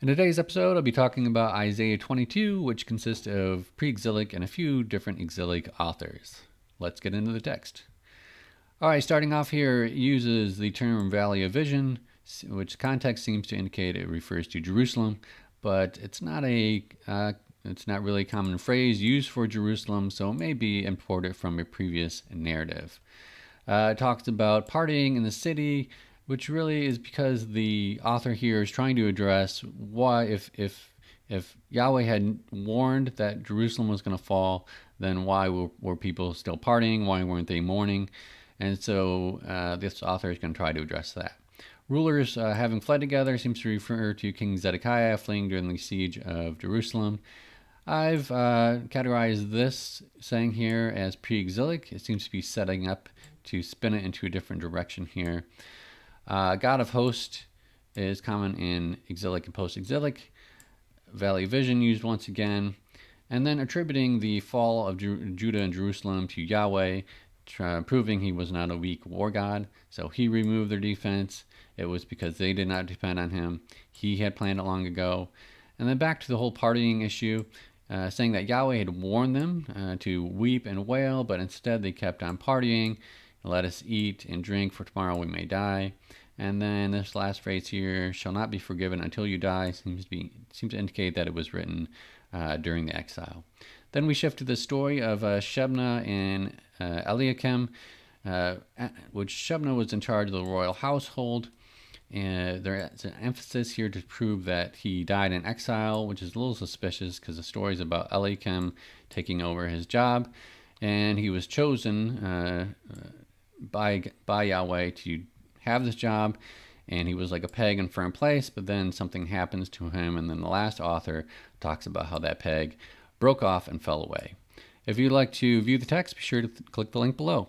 In today's episode, I'll be talking about Isaiah 22, which consists of Preexilic and a few different Exilic authors. Let's get into the text. All right, starting off here, it uses the term Valley of Vision, which context seems to indicate it refers to Jerusalem, but it's not really a common phrase used for Jerusalem, so it may be imported from a previous narrative. It talks about partying in the city, which really is because the author here is trying to address why, if Yahweh had warned that Jerusalem was going to fall, then why were people still partying? Why weren't they mourning? And so this author is going to try to address that. Rulers having fled together seems to refer to King Zedekiah fleeing during the siege of Jerusalem. I've categorized this saying here as pre-exilic. It seems to be setting up to spin it into a different direction here. God of host is common in exilic and post-exilic. Valley of Vision used once again. And then attributing the fall of Judah and Jerusalem to Yahweh, proving he was not a weak war god. So he removed their defense. It was because they did not depend on him. He had planned it long ago. And then back to the whole partying issue, saying that Yahweh had warned them to weep and wail, but instead they kept on partying. Let us eat and drink, for tomorrow we may die. And then this last phrase here, shall not be forgiven until you die, seems to indicate that it was written during the exile. Then we shift to the story of Shebna and Eliakim, which Shebna was in charge of the royal household. And there's an emphasis here to prove that he died in exile, which is a little suspicious because the story is about Eliakim taking over his job. And he was chosen by Yahweh to have this job, and he was like a peg in firm place, but then something happens to him, and then the last author talks about how that peg broke off and fell away. If you'd like to view the text, be sure to click the link below.